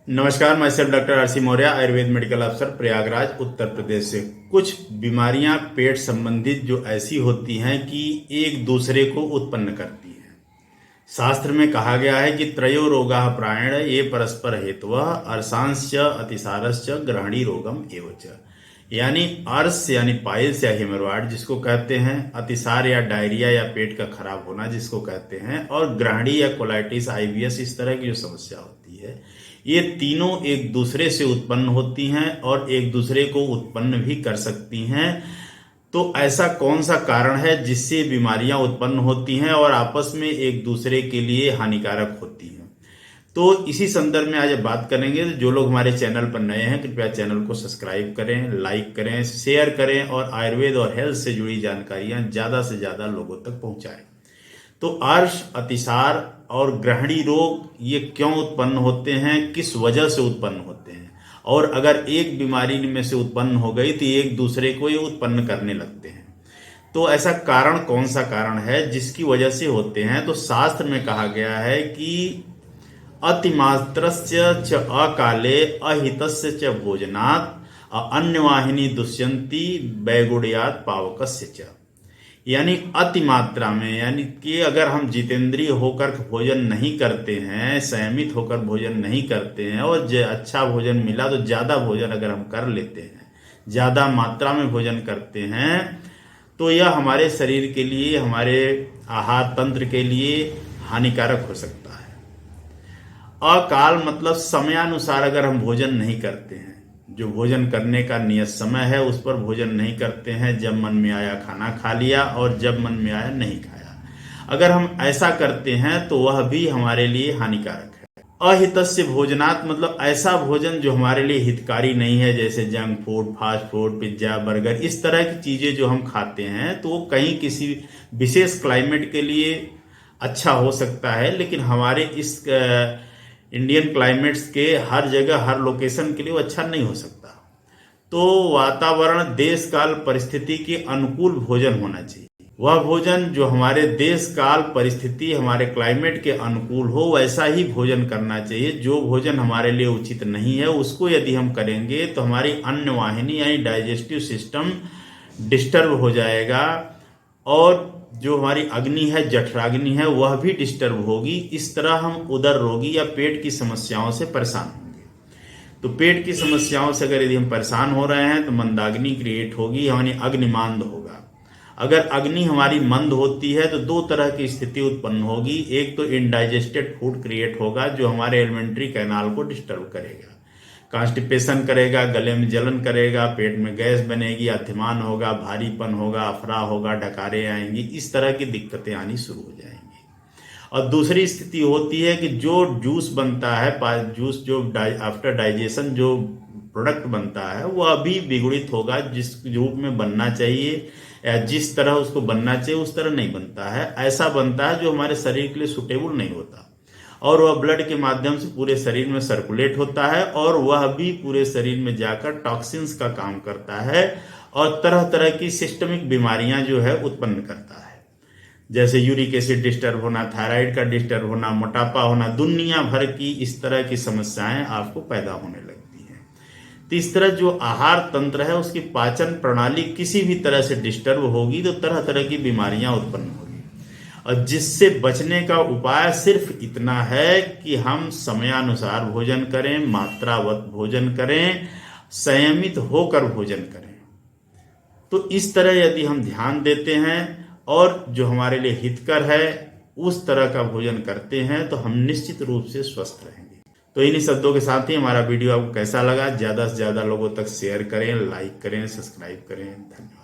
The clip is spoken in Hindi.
नमस्कार, मैं self doctor RC Maurya, Ayurveda medical अफसर, प्रयागराज, उत्तर प्रदेश से। कुछ बीमारियां पेट संबंधित जो ऐसी होती हैं कि एक दूसरे को उत्पन्न करती हैं। शास्त्र में कहा गया है कि त्रयो रोगाः प्रायेण ये परस्पर हेतवः अर्शांश्च अतिसारश्च ग्रहणी रोगम एवच। यानी अर्श यानी पाइल्स या हेमरॉयड जिसको कहते हैं, अतिसार या डायरिया या पेट का खराब होना जिसको कहते हैं, और ग्रहणी या कोलाइटिस, आईबीएस, इस तरह की जो समस्या होती है, ये तीनों एक दूसरे से उत्पन्न होती हैं और एक दूसरे को उत्पन्न भी कर सकती हैं। तो ऐसा कौन सा कारण है जिससे बीमारियां उत्पन्न होती हैं और आपस में एक दूसरे के लिए हानिकारक होती हैं? तो इसी संदर्भ में आज बात करेंगे। जो लोग हमारे चैनल पर नए हैं, कृपया चैनल को सब्सक्राइब करें, लाइक करें, शेयर करें और आयुर्वेद और हेल्थ से जुड़ी जानकारियां ज्यादा से ज्यादा लोगों तक पहुंचाएं। तो अर्श, अतिसार और ग्रहणी रोग ये क्यों उत्पन्न होते हैं, किस वजह से उत्पन्न होते हैं, और अगर एक बीमारी में से उत्पन्न हो गई तो एक दूसरे को ये उत्पन्न करने लगते हैं। तो ऐसा कारण कौन सा कारण है जिसकी वजह से होते हैं? तो शास्त्र में कहा गया है कि अतिमात्रस्य च अकाले अहितस्य च भोजनात् अन्यवाहिनी दुष्यंती वैगुण्यात् पावकस्य च। यानी अति मात्रा में, यानी कि अगर हम जितेंद्रिय होकर भोजन नहीं करते हैं, संयमित होकर भोजन नहीं करते हैं और अच्छा भोजन मिला तो ज़्यादा भोजन अगर हम कर लेते हैं, ज़्यादा मात्रा में भोजन करते हैं, तो यह हमारे शरीर के लिए, हमारे आहार तंत्र के लिए हानिकारक हो सकता है। अकाल मतलब समयानुसार अगर हम भोजन नहीं करते हैं, जो भोजन करने का नियत समय है उस पर भोजन नहीं करते हैं, जब मन में आया खाना खा लिया और जब मन में आया नहीं खाया, अगर हम ऐसा करते हैं तो वह भी हमारे लिए हानिकारक है। अहितस्य भोजनात् मतलब ऐसा भोजन जो हमारे लिए हितकारी नहीं है, जैसे junk food, fast food, pizza, burger, इस तरह की चीजें जो हम खाते हैं तो वो कहीं किसी विशेष क्लाइमेट के लिए अच्छा हो सकता है, लेकिन हमारे इस इंडियन क्लाइमेट्स के हर जगह, हर लोकेशन के लिए वो अच्छा नहीं हो सकता। तो वातावरण, देश काल, परिस्थिति के अनुकूल भोजन होना चाहिए। वह भोजन जो हमारे देश काल, परिस्थिति, हमारे क्लाइमेट के अनुकूल हो, वैसा ही भोजन करना चाहिए। जो भोजन हमारे लिए उचित नहीं है उसको यदि हम करेंगे तो हमारी अन्न वाहिनी यानी डाइजेस्टिव सिस्टम डिस्टर्ब हो जाएगा और जो हमारी अग्नि है, जठराग्नि है, वह भी डिस्टर्ब होगी। इस तरह हम उदर रोगी या पेट की समस्याओं से परेशान होंगे। तो पेट की समस्याओं से अगर यदि हम परेशान हो रहे हैं तो मंदाग्नि क्रिएट होगी, यानी अग्निमांद होगा। अगर अग्नि हमारी मंद होती है तो दो तरह की स्थिति उत्पन्न होगी। एक तो इनडाइजेस्टेड फूड क्रिएट होगा जो हमारे एलिमेंट्री कैनाल को डिस्टर्ब करेगा, कॉन्स्टिपेशन करेगा, गले में जलन करेगा, पेट में गैस बनेगी, अतिमान होगा, भारीपन होगा, अफरा होगा, डकारे आएंगी, इस तरह की दिक्कतें आनी शुरू हो जाएंगी। और दूसरी स्थिति होती है कि जो जूस बनता है, जूस जो आफ्टर डाइजेशन जो प्रोडक्ट बनता है वह भी विगुणित होगा, जिस रूप में बनना चाहिए या जिस तरह उसको बनना चाहिए उस तरह नहीं बनता है। ऐसा बनता है जो हमारे शरीर के लिए सुटेबल नहीं होता, और वह ब्लड के माध्यम से पूरे शरीर में सर्कुलेट होता है और वह भी पूरे शरीर में जाकर टॉक्सिन्स का काम करता है और तरह तरह की सिस्टमिक बीमारियां जो है उत्पन्न करता है, जैसे यूरिक एसिड डिस्टर्ब होना, थायराइड का डिस्टर्ब होना, मोटापा होना, दुनिया भर की इस तरह की समस्याएं आपको पैदा होने लगती हैं। तो इस तरह जो आहार तंत्र है उसकी पाचन प्रणाली किसी भी तरह से डिस्टर्ब होगी तो तरह तरह की बीमारियां उत्पन्न होगी। और जिससे बचने का उपाय सिर्फ इतना है कि हम समयानुसार भोजन करें, मात्रावत भोजन करें, संयमित होकर भोजन करें। तो इस तरह यदि हम ध्यान देते हैं और जो हमारे लिए हितकर है उस तरह का भोजन करते हैं तो हम निश्चित रूप से स्वस्थ रहेंगे। तो इन्हीं शब्दों के साथ ही हमारा वीडियो आपको कैसा लगा, ज्यादा से ज्यादा लोगों तक शेयर करें, लाइक करें, सब्सक्राइब करें। धन्यवाद।